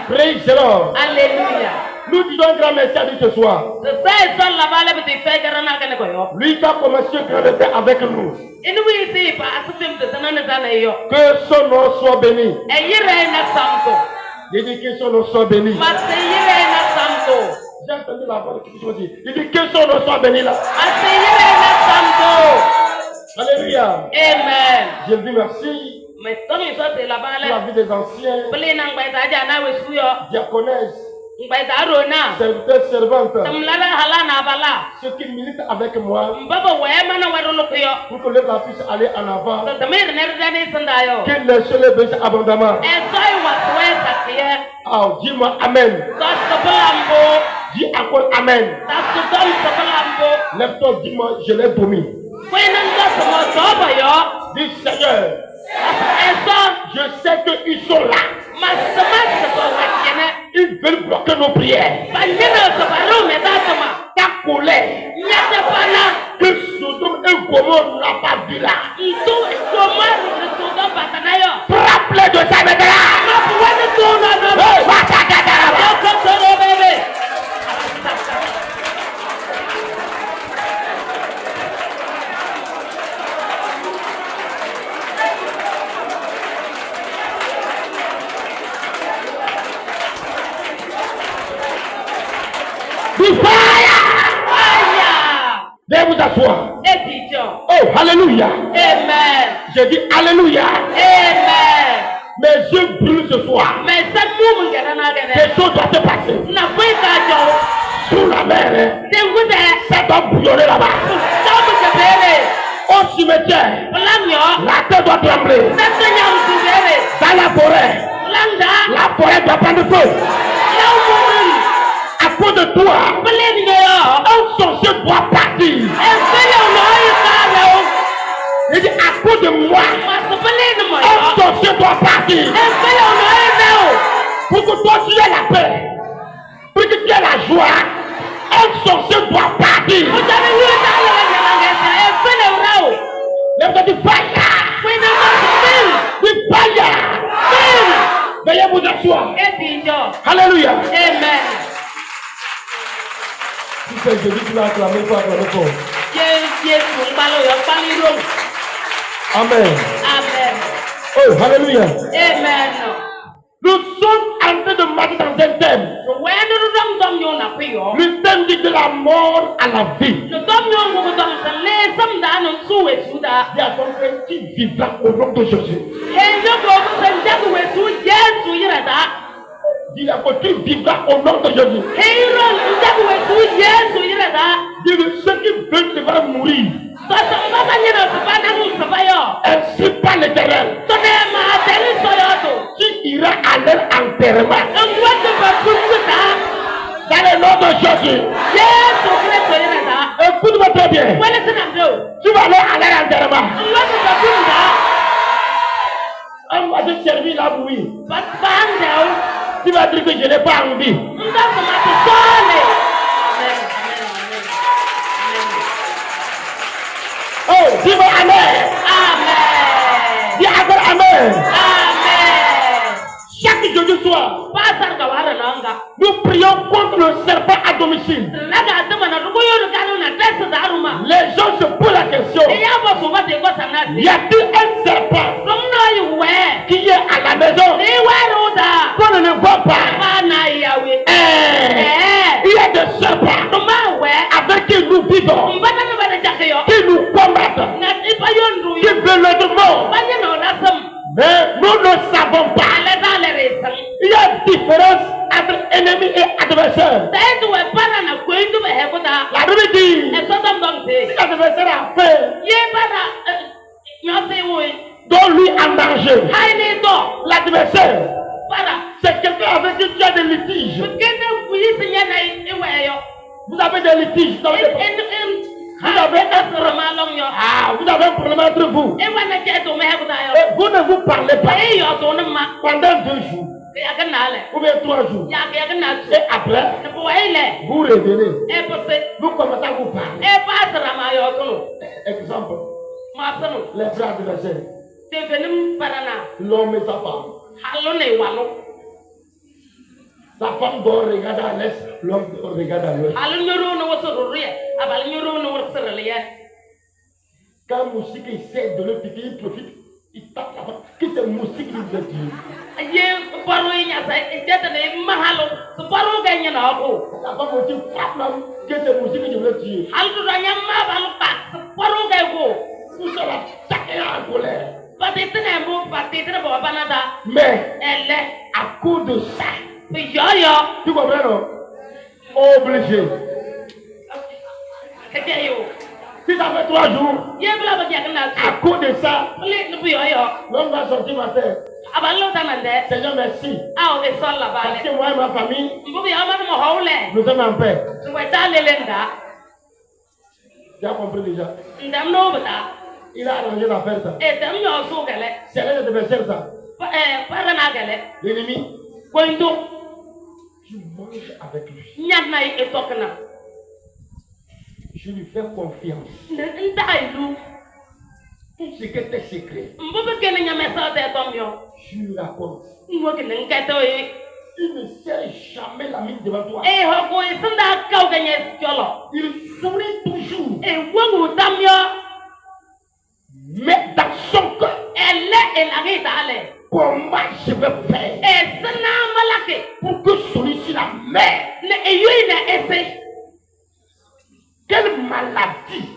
Praise the Lord. Alléluia. Nous disons un grand merci à Dieu ce soir. Lui qui a commencé un grand effet avec nous. Que son nom soit béni. Il dit que son nom soit béni. J'ai entendu la voix de Christ dire. Il dit que son nom soit béni là. Alléluia. Amen. Je dis merci. Pour la vie des anciens. Diaconesses. Serviteurs, servantes. Ceux qui militent avec moi. Pour que l'œuvre puisse aller en avant. Qu'ils laissent les bénis abondamment. Oh, dis-moi Amen. Dis encore Amen. Lève-toi, dis-moi, je l'ai promis. Dis Seigneur. Je sais qu'ils sont là. Ils veulent bloquer nos prières. Ta colère. Que Sodome et Gomorrhe n'a pas vu là. Frappe-les de ta main là. Veuillez vous asseoir. Oh, alléluia. Amen. Je dis alléluia. Amen. Mes yeux brûlent ce soir. Quelque chose doit se passer. Sous la mer, ça doit bouillonner là-bas. Au cimetière, la terre doit trembler. Dans la forêt doit prendre feu. À cause de toi, un sorcier doit partir. Il dit à cause de moi, un sorcier doit partir. Pour que toi tu aies la paix, pour que tu aies la joie, un sorcier doit partir. Lève-toi du fire. Du fire. Veuillez vous asseoir. Alléluia. Amen. Si c'est Jésus qui l'a acclamé, il faut acclamer fort. Amen. Amen. Oh, alléluia. Amen. Nous sommes en train de marcher dans un thème. Le thème dit de la mort à la vie. Il y a ton frère qui vivra au nom de Jésus. Dis à côté, tu vivras au nom de Jésus. Dis ceux qui veulent te voir mourir. Ainsi par l'Éternel. Tu iras à leur enterrement. Dans le nom de Jésus. Écoute-moi très bien. Tu vas aller à leur enterrement. On va te servir la bouillie. Tu vas dire que je n'ai pas envie. Oh, dis-moi Amen. Amen. Dis encore Amen. Amen. Chaque jeudi soir, nous prions contre le serpent à domicile. Les gens se posent la question. Y a-t-il un serpent qui est à la maison qu'on ne le voit pas? Il y a des serpents avec qui nous vivons, qui nous combattent, qui veulent notre mort. Mais nous ne savons pas. Il y a une différence entre ennemi et adversaire. La Bible dit, si l'adversaire a fait, donne lui en danger. L'adversaire, c'est quelqu'un avec qui tu as des litiges. Vous avez des litiges dans le vous avez un problème entre vous. Et vous ne vous parlez pas pendant 2 jours. Ou bien 3 jours. Et après, vous revenez. Vous commencez à vous parler. Exemple, les frères adversaires. L'homme et sa femme. Sa femme doit regarder à l'est, l'homme doit regarder à l'ouest. Quand Moustique essaie de le piquer, il profite, il tape la femme. Qui c'est Moustique qui veut dire? La femme aussi frappe l'homme, qui c'est Moustique qui veut dire? Tout ça va taquer en colère. Mais à cause de ça, tu comprends non? Obligé. Si ça fait 3 jours, à cause de ça, l'homme va sortir ma terre. Seigneur, merci. Parce que moi et ma famille, nous sommes en paix. Tu as compris déjà? Il a arrangé l'affaire ça. C'est l'un des adversaires ça. L'ennemi. Tu manges avec lui. Je lui fais confiance. Tout ce qui était secret, je lui raconte. Il ne sert jamais la mine devant toi. Il sourit toujours. Mais dans son cœur, comment je vais faire pour que celui-ci la mère? Quelle maladie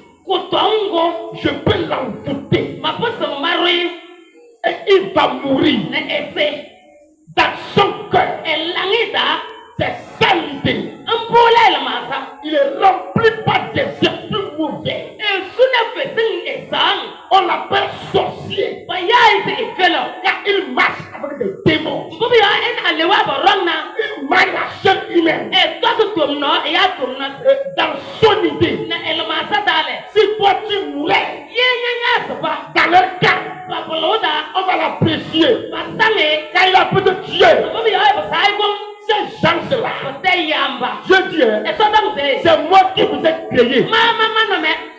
je peux l'envoûter et il va mourir dans son cœur. C'est ça l'idée. Il est rempli par des esprits mauvais. On l'appelle sorcier car il marche avec des démons. Il marche la chair humaine. Dans son idée, si toi tu mourais dans leur cas, on va l'apprécier car il a pu te tuer. Ces gens-là, je dis, c'est moi qui vous ai créé.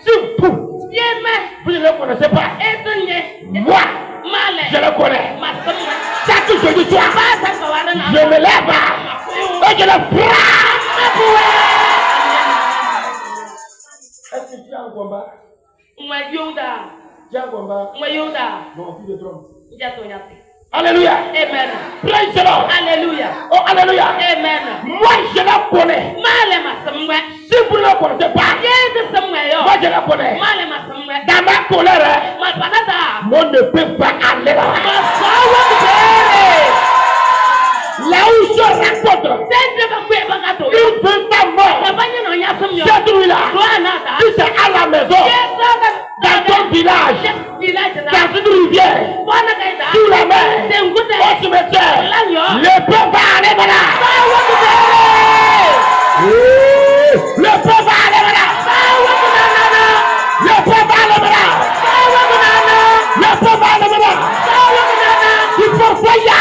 Si vous ne le connaissez pas, moi, je le connais. Chaque jour du soir, je me lève et je le frappe. Est-ce que tu es en combat? Tu es en combat? Non, plus de trompe. Alléluia. Amen. Praise the Lord. Alléluia. Oh, alléluia. Amen. Moi, je la connais. Si vous ne la connaissez pas, moi, je la connais. Dans ma colère, moi ne peux pas aller là. Là où je rencontre, il veut ta mort. Cette nuit-là, si c'est à la maison, dans ton village, dans une rivière, sous la mer, au cimetière, le peuple va aller là. Le peuple va aller là. Le peuple va aller là. Le peuple va aller là. Il faut faire.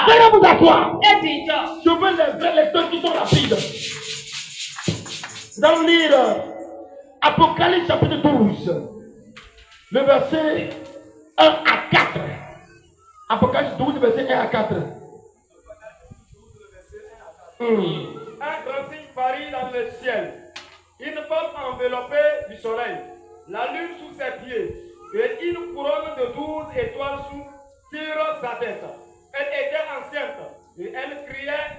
Venez vous asseoir. Je veux les vrais lecteurs qui sont rapides. Nous allons lire Apocalypse chapitre 12, le verset 1 à 4. Apocalypse 12, verset 1 à 4. Un grand signe parut dans le ciel. Une femme enveloppée du soleil, la lune sous ses pieds, et une couronne de 12 étoiles sur sa tête. Elle était enceinte et elle criait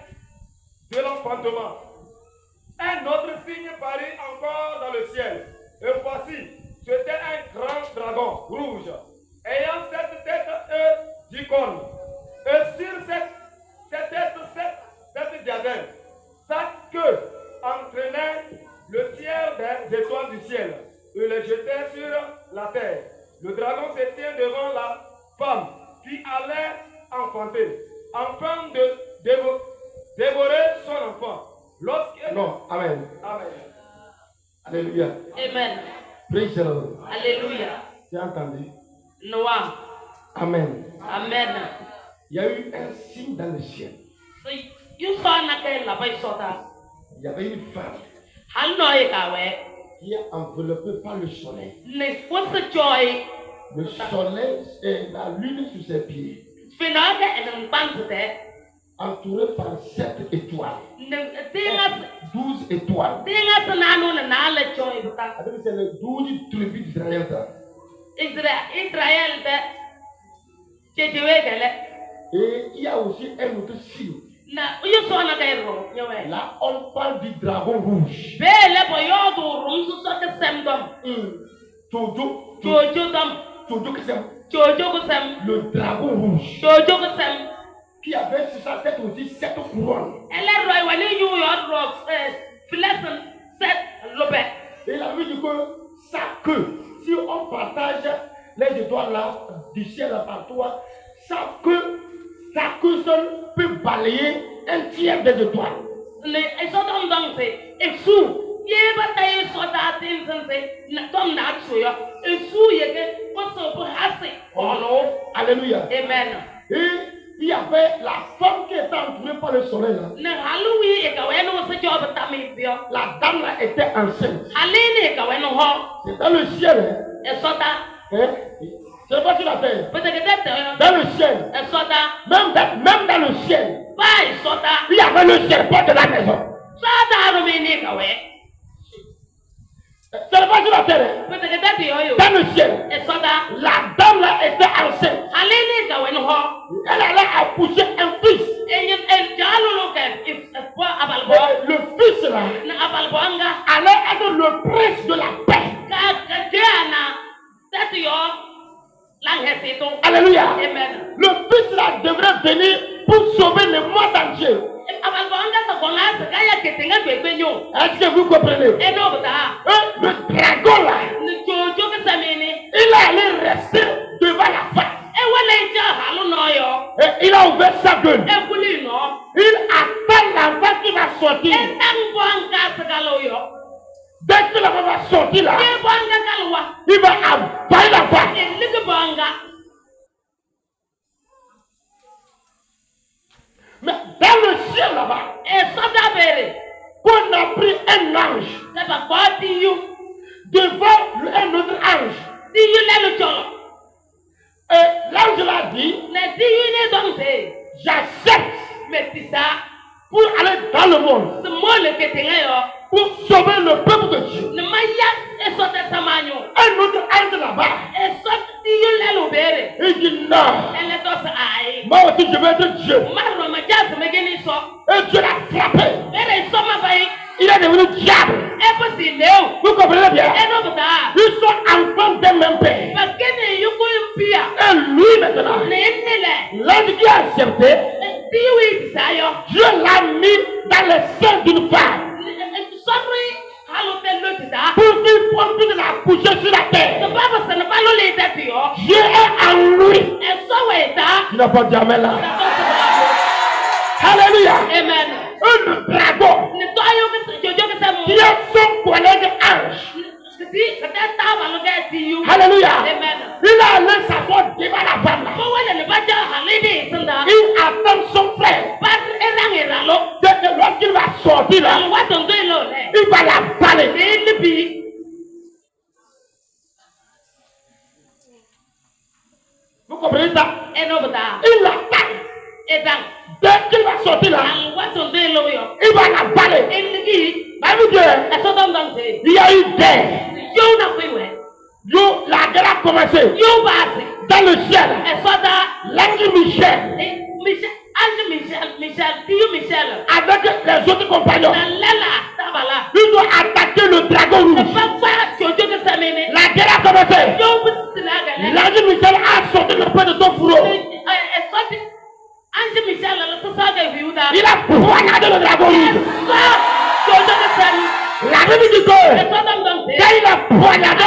de l'enfantement. Un autre signe parut encore dans le ciel. Et voici, c'était un grand dragon rouge, ayant 7 têtes et 10 cornes. Et sur cette tête, 7 diadèmes. Sa queue entraînait le tiers des étoiles du ciel et les jetait sur la terre. Le dragon se tient devant la femme qui allait enfanter, afin de dévorer son enfant. Non, amen. Amen. Alléluia. Amen. Praise the Lord. Alléluia. Tu as entendu? Noah. Amen. Amen. Il y a eu un signe dans le ciel. Il y avait une femme qui est enveloppée par le soleil. Le soleil et la lune sur ses pieds. entouré par 7 étoiles. 12 étoiles. C'est les 12 tribus d'Israël. Et il y a aussi un autre signe. Là, on parle du dragon rouge. Le dragon rouge. Qui avait sur sa tête aussi 7 couronnes. Et il a vu que sa queue, si on partage les étoiles là, du ciel par toi, sa queue seule peut balayer un tiers des étoiles. Alléluia. Amen. Et il y avait la femme qui était entourée par le soleil là. La dame là était enceinte. C'est dans le ciel. C'est pas sur la terre. Dans le ciel. Même dans le ciel. Il y avait le serpent de la maison. C'est pas sur la terre. Dans le ciel. La dame là était enceinte. Elle allait accoucher un fils. Le fils là allait être le prince de la paix. Alléluia. Amen. Le fils là devrait venir pour sauver le monde entier. Est-ce que vous comprenez? Le dragon là, il allait rester devant la face. Et il a ouvert sa gueule. Il attend l'enfant qui va sortir. Dès que l'enfant va sortir là, il va avaler la face. Mais dans le ciel là-bas, qu'on a pris un ange devant un autre ange. Et l'ange l'a dit, j'accepte pour aller dans le monde, pour sauver le peuple de Dieu. Un autre ange là-bas, il dit non, moi aussi je veux être Dieu. Et Dieu l'a frappé. Il est devenu diable. Vous comprenez bien? Ils sont enfants d'un même père. Et lui maintenant, l'ange qui a accepté, Dieu l'a mis dans le sein d'une femme. Pour qu'il puisse la coucher sur la terre. Dieu est en lui. Tu n'as pas dit amen là. Alléluia. Amen. Un dragon qui est son collègue ange. Alléluia. Il a allé s'asseoir devant la femme là. Il attend son frère. Lorsqu'il va sortir là, il va la baler. Vous comprenez ça? Il l'attend. Dès qu'il va sortir là, il va la baler. Il y a eu guerre. La guerre a commencé. Dans le ciel, l'ange Michel, avec les autres compagnons, ils ont attaqué le dragon rouge. La guerre a commencé. L'ange Michel a sorti le pain de son fourreau. Il a poignardé le dragon rouge. La Bible dit que quand il a poignardé,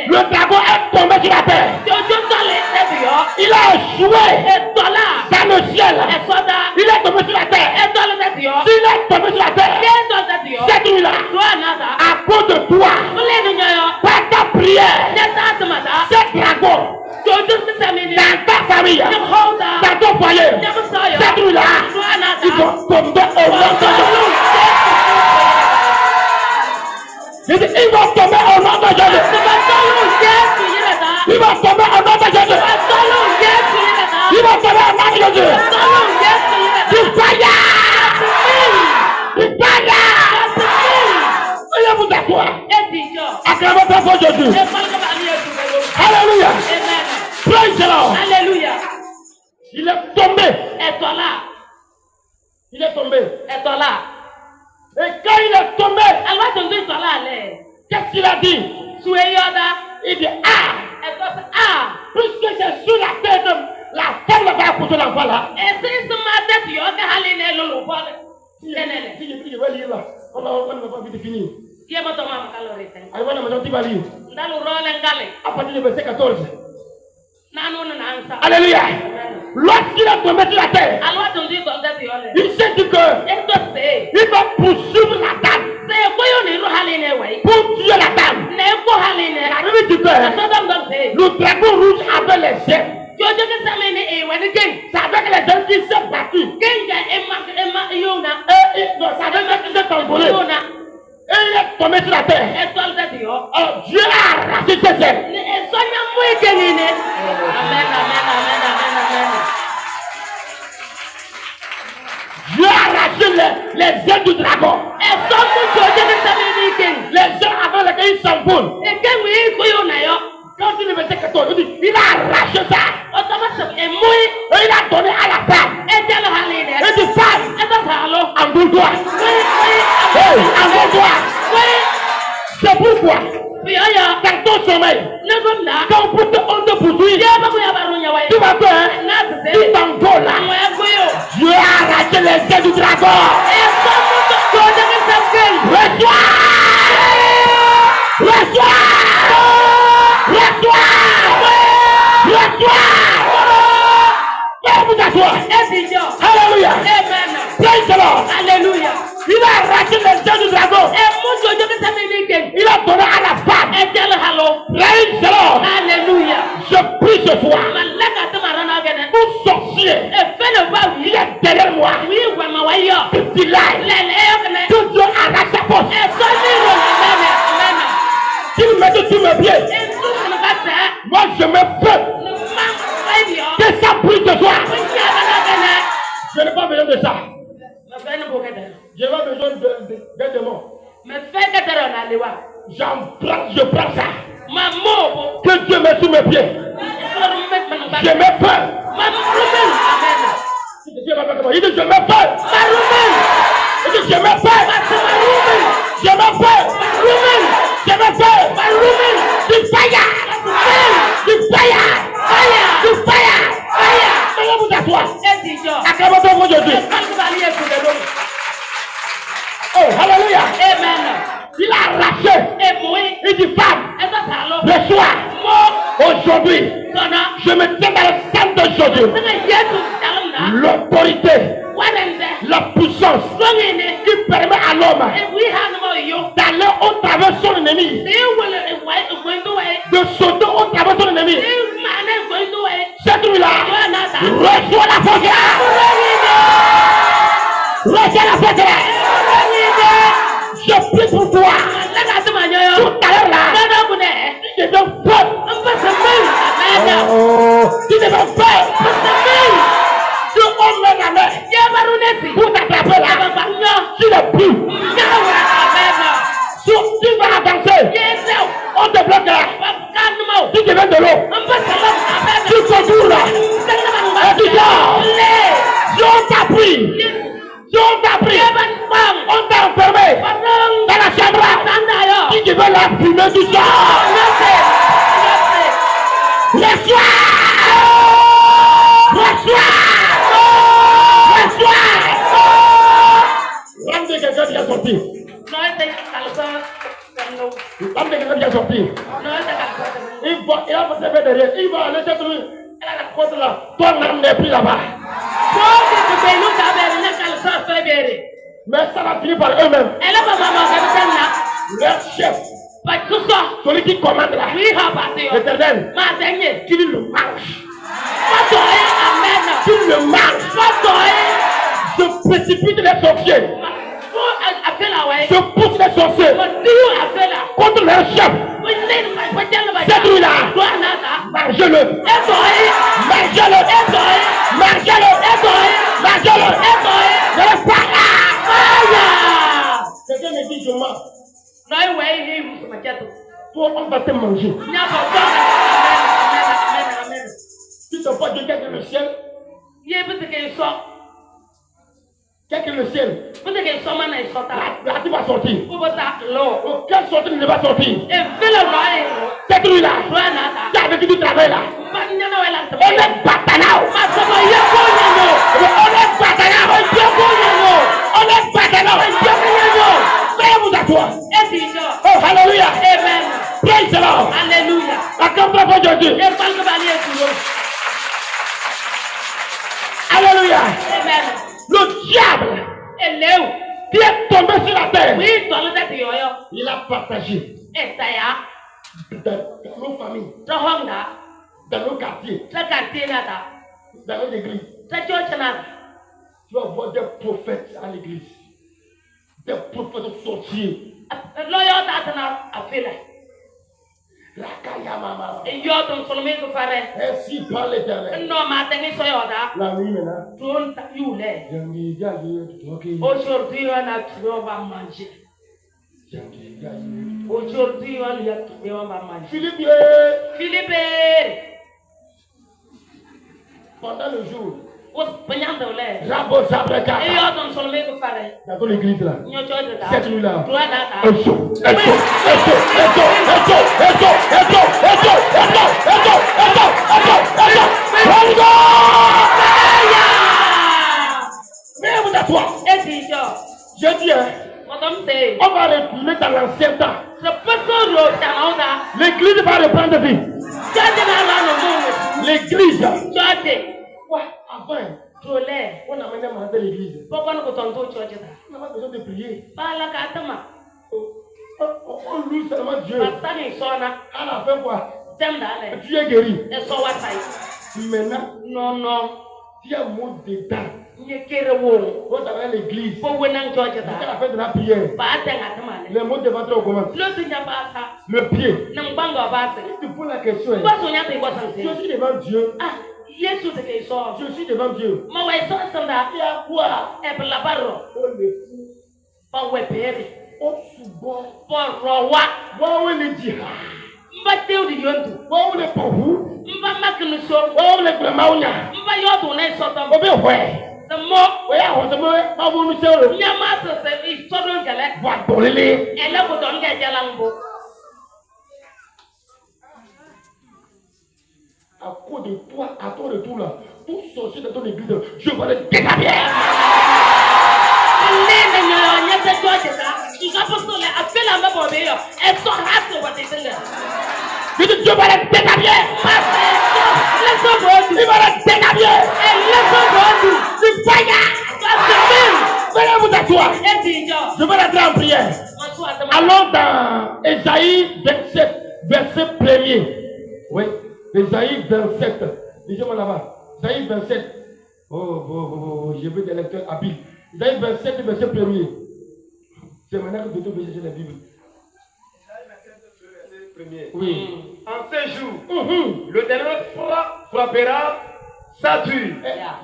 le dragon est tombé sur la terre. Il a échoué dans le ciel. Il est tombé sur la terre. S'il est tombé sur la terre, cette nuit-là, à cause de toi, par ta prière, ce dragon, dans ta famille, dans ton foyer, cette nuit-là, ils vont tomber au nom de Jésus. Ils vont tomber au nom de Jésus. Ils vont tomber au nom de Jésus. Ils vont tomber au nom de Jésus. très fort Jésus. Alléluia. Praise the Lord. Alléluia. Il est tombé. Et toi là. Il est tombé. Et toi là. Et quand il est tombé, Elle va tomber toi là. qu'est-ce qu'il a dit? Il dit Et toi c'est puisque c'est sur la tête, la femme va accoucher l'enfant là. Et c'est ce matin tu as qu'à le voir. Si je vais lire là, on n'a pas envie de finir. Qui est votre maman calorée? Allez, on a maintenant, tu vas lire. Dans le rôle engagé. À partir du verset 14. Non. Alléluia. Lorsqu'il a tombé sur la terre, Alors tu dis comme ça tu as. il s'est dit que Et toi c'est. il va poursuivre la dame C'est quoi on est rohaline ouais. pour tuer la dame. Ne ko haline. La Bible dit que le dragon rouge avait les ailes. Jojo que ça mène et ouais de C'est avec les ailes qu'il s'est battu. Kenga Emma Yona. Et ça veut dire qu'il s'est envolé. Et il est tombé sur la terre. Et toi le Dieu. Dieu a arraché ses ailes. Et sonia moi kenine. Amen. Dieu a arraché les ailes du dragon. Et son jojo que ça mène Les ailes avec lesquelles il s'envole. et que oui ko yo na yo. Quand il est verset 14, il dit, il a arraché ça. Automatique et moi Et il a donné à la femme. et tell haline. Et dit, femme, Et toi halo. envole-toi. Oui. Hey, envole-toi. Oui. C'est pourquoi, Puis aya. dans ton sommeil, Ne comme là. quand on te poursuit, Ya ba ko ya ba runya ouais. tu vas faire, Na tu c'est. t'envoles là. Moi ko yo. Dieu a arraché les ailes du dragon. Et son jojo que ça fait. Reçois! Viens vous asseoir. Et Dieu. Alléluia. Amen. Praise the Lord. Alléluia. Il a arraché les ailes du dragon. Et mon jojo que ça mène ken. Il a donné à la femme. Et tell halo. Praise the Lord. Alléluia. Je prie ce soir. Malaka te marana gene. Tout sorcier Et fais le pas qui oui. est derrière moi. Oui, ouais ma ouais yo. Petit live. Le Que Dieu arrache sa force. et son livre amen. Qu'il mette tous mes pieds. Et tout ne va ça. Moi je me fais. Le mam ouais yo. Que ça prie ce soir. Oui, ya bana gene. Je n'ai pas besoin de ça. Ma fait ne bokete. Je n'ai pas besoin de démons. Me fait que te rona lewa. Je prends ça. Ma mo. Que Dieu mette sous mes pieds. Je me fais. Ma rumen. Amen. Il dit je me fais. Ma rumen. Il dit je me fais. Ma rumen. Je me fais. Rumen. Je me fais. Ma rumen. Du fire. Du fire. Fire. Du fire. Fire. Veuillez vous asseoir. Et Dieu. Acclamons mon Jésus. Oh, alléluia. Amen. Il a arraché. Et moi. Il dit femme. Et toi ça alors. Le soir. Mo. Aujourd'hui. Dona. Je me tiens dans le sang de Jésus. Sanga yetu dalna. L'autorité. Wanende. La puissance. Songene. Qui permet à l'homme Et oui hanmo yo. d'aller au travers son ennemi. Se wele e wai e gwendo wai. De sauter au travers son ennemi. Se mane gwendo wai. Cette nuit-là. Wana ta. Reçois la force là. Reçois la force là. Je prie pour toi. Tout à l'heure là. Tu devais faire. Tu devais faire. Tu emmènes la main. Pour t'attraper là. Tu ne plus. Tu vas avancer. On te bloque là. Tu deviens de l'eau. Tu contours là. Et tu dors. Dieu t'a pris. Dieu t'a pris. On t'a enfermé dans la chambre là. Tu devais la fumée du sang. Reçois. L'âme de quelqu'un qui est sorti. L'âme de quelqu'un qui est sorti. Il va passer derrière. Il va aller cette rue. Elle a la côte là. Ton âme n'est plus là-bas. Mais ça va finir par eux-mêmes. Leur chef. Celui qui commande là. L'Éternel. Qu'il le mange. Qu'il le mange. Je précipite les sorciers. Je pousse les sorciers contre leur chef. Cette nuit-là, mangez-le. Mangez-le. Mangez-le. Je le fire. Quelqu'un me dit je mens. Toi on va te manger. Tu ne sais pas Dieu, qu'est-ce que le ciel? Qu'est-ce que le ciel? Là, tu vas sortir. Aucune sortie ne va sortir. Cette rue-là, tu as avec qui tu travailles là. On est Batanao. On est Batanao. Fais-vous à toi. Oh, hallelujah. Amen. Praise the Lord. Alléluia. Accorde-toi pour Dieu. Alléluia. Amen. Le diable qui est tombé sur la terre, il a partagé dans nos familles, dans nos quartiers, dans nos églises. Tu vas voir des prophètes à l'église, des prophètes sorciers. Ainsi par l'Éternel. La nuit maintenant. Aujourd'hui, on va manger. Aujourd'hui, on va manger. Philippe. Pendant le jour. Rabo Zabreka. Dans ton église là. Cette nuit là. Mets-vous à toi. Je dis, on va retourner dans l'ancien temps. L'église va reprendre vie. L'église. Ouais, avant, on a mené à l'église. On n'a pas besoin de prier. On loue seulement Dieu. À la fin, quoi? Tu es guéri. Maintenant, non. Tu as un mot dedans. On va à l'église. Jusqu'à la fin de la prière. Les mots devant toi commencent. Le pied. Si tu poses la question, je suis devant Dieu. Je suis devant Dieu. Il y a quoi? On le fout. On subit. On le dit. On le pauvre. On le pramaounia. On le ouais. À cause de toi, à ton retour là, tout sorcier de ton église, je vais le déshabiller. Je dis, Dieu va le déshabiller. Il va le déshabiller. Il va y venez vous asseoir. Je vais rentrer en prière. Allons dans Ésaïe 27, verset 1er. Oui. Ésaïe 27, lisez-moi là-bas. Ésaïe 27. Oh, j'ai vu des lecteurs habiles. Ésaïe 27, verset 1er. C'est maintenant que vous devez chercher la Bible. Ésaïe 27, verset 1er. Oui. En ces jours, le Ténèbre frappera sa dure.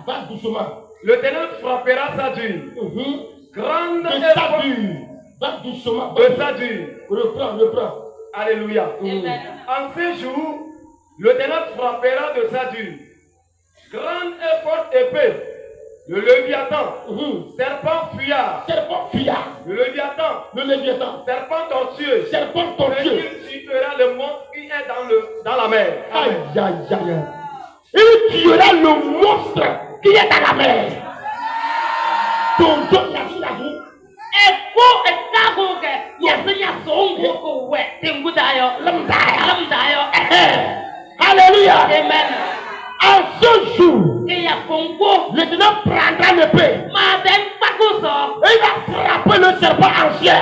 Va doucement. Le Ténèbre frappera sa dure. Grande et sa dure. Va doucement. De sa dure. Reprends. Alléluia. En ces jours, le Ténèbre frappera de sa dure. Grande et forte épée. Le Léviathan. Serpent fuyard. Le Léviathan. Serpent tortueux. Il tuera le monstre qui est dans la mer. Aïe. Il tuera le monstre qui est dans la mer. Alléluia. Amen. En ce jour, l'Éternel prendra l'épée. Et il va frapper le serpent ancien.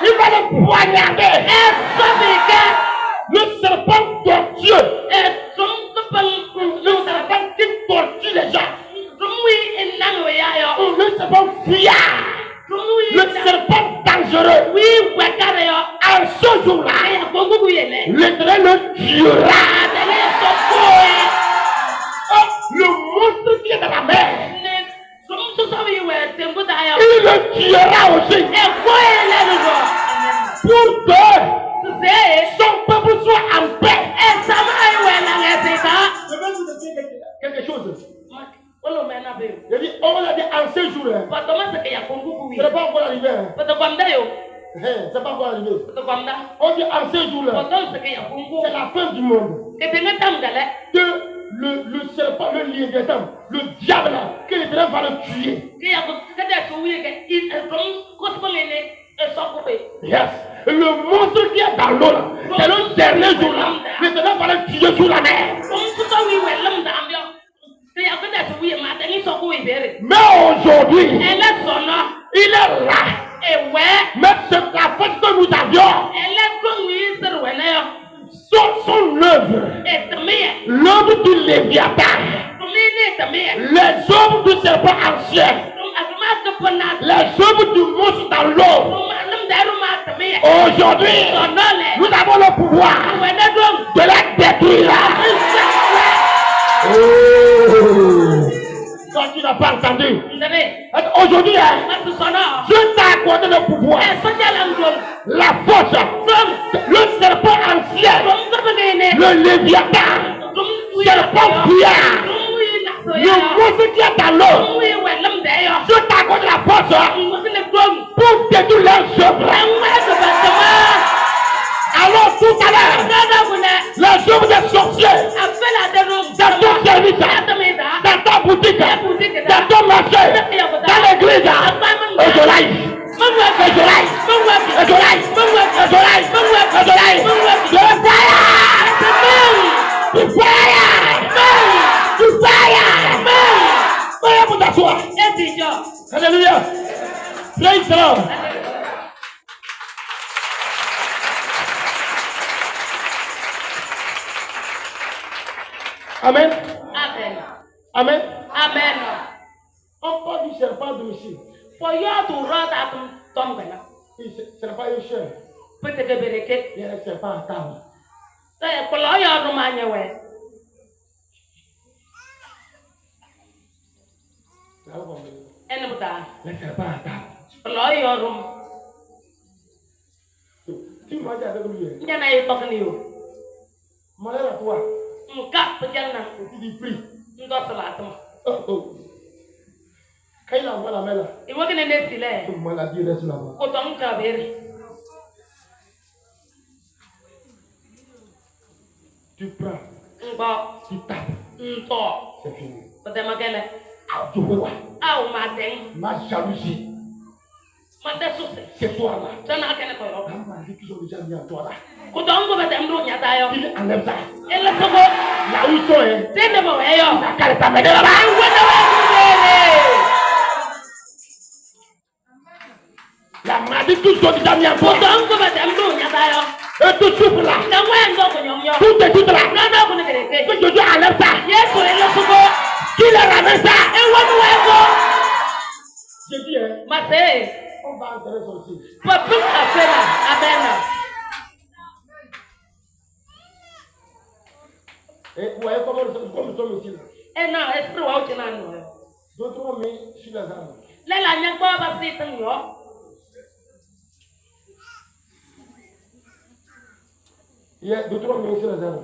Il va le poignarder. Le serpent tortueux. Le serpent qui tortue les gens. Le serpent fuyard. Le serpent dangereux. En ce jour-là, l'Éternel le tuera. Le monstre qui est dans la mer, il le tuera aussi. pour que son peuple soit en paix. Quelque chose. Il dit, on l'a dit en ces jours. Ce n'est pas encore arrivé. C'est pas encore arrivé. On dit en ces jours-là, c'est la fin du monde. Que le serpent, le léviathan, le diable là, que l'Éternel va le tuer. Yes. Le monstre qui est dans l'eau là, c'est le dernier jour là. L'Éternel va le tuer sous la mer. Mais aujourd'hui, il est là. Mais c'est la fête que nous avions. Son œuvre, l'œuvre du Léviathan, les œuvres du serpent ancien, les œuvres du monstre dans l'eau. Aujourd'hui, nous avons le pouvoir de la détruire. Quand tu n'as pas entendu, aujourd'hui, je t'ai accordé le pouvoir, la force, le serpent ancien, le Léviathan, serpent fuyard, le monstre qui est dans l'eau. Je t'accorde la force pour détruire leurs œuvres. Alors tout à l'heure, les œuvres des sorciers, dans ton service, dans ta boutique, dans ton marché, dans l'église, Alléluia. Praise the Lord. Amen. Amen. Amen. Amen. On parle du serpent domicile. For you to run that tongue. Ce n'est pas un chien. Peut-être Il y a un serpent à table. c'est pour l'oeil de Manuel. Le serpent à table. L'oeil de Rome. Tu m'as dit avec lui. Il y en a eu pas que nous. Malheur à toi. Cap peut dire Tu dis prie. nous doit se la Oh. Quand il envoie la main là. Il va que les nez Une maladie reste là-bas. autant que j'avais. Tu prends. Tu tapes. C'est fini. Peut-être qu'elle est. Tu vois. Ah, ou matin. Ma jalousie. C'est toi là. Ça n'a qu'elle est La maladie qu'ils ont déjà mis à toi là. Autant que peut-être nous n'y a pas. Il enlève ça. Elle le fait. Là où ils sont, hein. C'est de mon aïe. La carte est amenée là-bas. La maladie qu'ils ont déjà mis à toi. Autant que peut-être nous n'y a pas. Et tu souffres là. Tout est tout là. Que Dieu enlève ça. Qu'il ramène ça. Je dis, hein. On va enterrer son fils. Et vous voyez comment nous sommes ici là. D'autres ont mis sur les arbres. Il y a d'autres ont mis sur les arbres.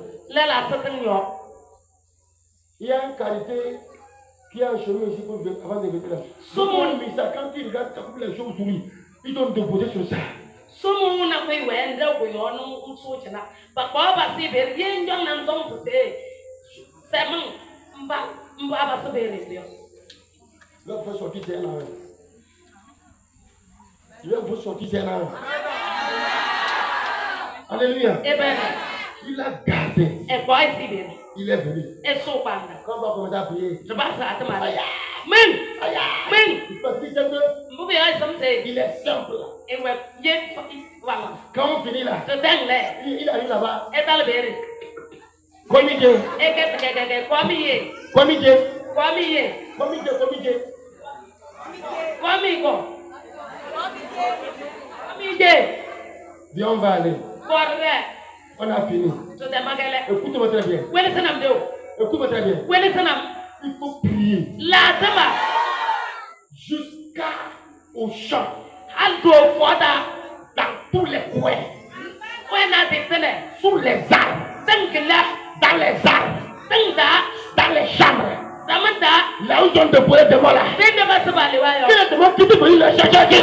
Il y a une qualité qui a un chemin ici pour avant de venir là. Someone mis ça quand il regarde les choses sur lui, ils ont déposé sur ça. Someone na kwe wende wo no nso chena ba kwa ba si be ye njong nan dong se semen mba ba se be le yo Là vous sortir c'est là. Là vous sortir c'est là. Alléluia. Amen. Il a gardé. E kwa si be Il est venu. e so panda Quand on va commencer à prier. je ba sa ta ma men Parce que c'est que mbu be ai sam se il est simple. e we ye wala Quand on finit là, te dang le il arrive là-bas. e dal be re Comité. e ke kwa mi ye Comité. kwa mi ye Comité. Comité. kwa mi ko mi ye Viens, on va aller. kwa re On a fini. to te magele Écoute-moi très bien. wele sanam de Écoute-moi très bien. wele sanam Il faut prier la dama jusqu'au champ. aldo foda Dans tous les coins, sous les arbres, dans les arbres, dans les chambres, là où ils ont déposé devant là. Qui est devant qui peut venir le chercher qui?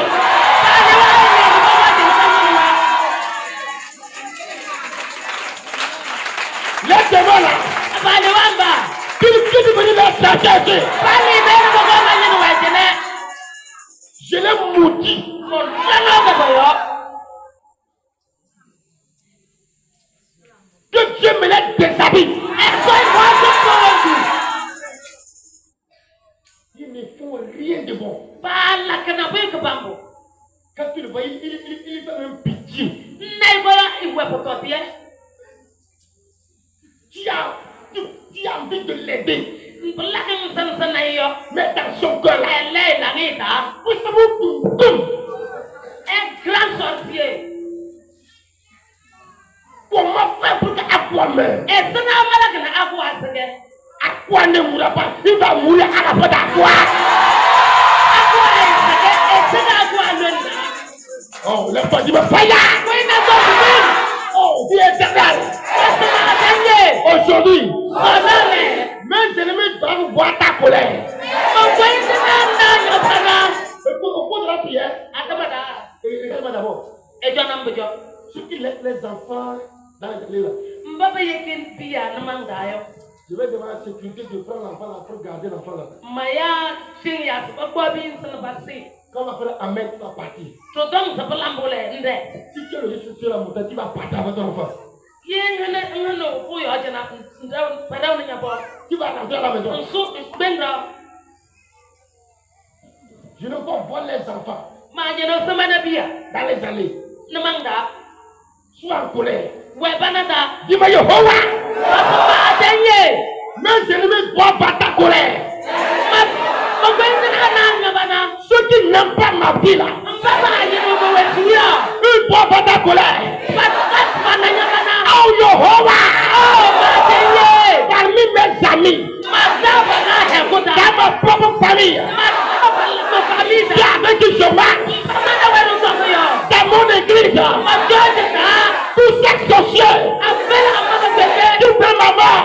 Les devant là. Qui peut venir le chercher qui? Je l'ai maudit. Que Dieu me les déshabille. Ils ne font rien de bon. Quand tu le vois, il fait un pitié. Tu as envie de l'aider. Mais dans son cœur là, un grand sorcier. comment faire pour qu'Aqua meure? Et ce n'est pas là que Aqua Aqua ne mourra pas, il va mourir à la fois d'Aqua. Oh, le pas dit me fire! Oh, vie éternelle! Aujourd'hui, mes ennemis doivent voir ta colère. Au cours de la prière, regarde-moi d'abord. Ceux qui laissent les enfants dans les là. Je vais demander à la sécurité de prendre l'enfant là pour garder l'enfant là. Quand on va faire un mètre, tu vas partir. Si tu es le risque sur la montagne, tu vas partir avec ton enfant. Tu vas rentrer à la maison. Je ne peux voir les enfants dans les allées. Sois en colère. Dis-moi, Yehovah, mes ennemis doivent pas ta colère. Ceux qui n'aiment pas ma vie là, ils doivent pas ta colère. Oh Yehovah, parmi mes amis, dans ma propre famille, avec qui je marche, dans mon église, tous ces sorciers qui veulent ma mort,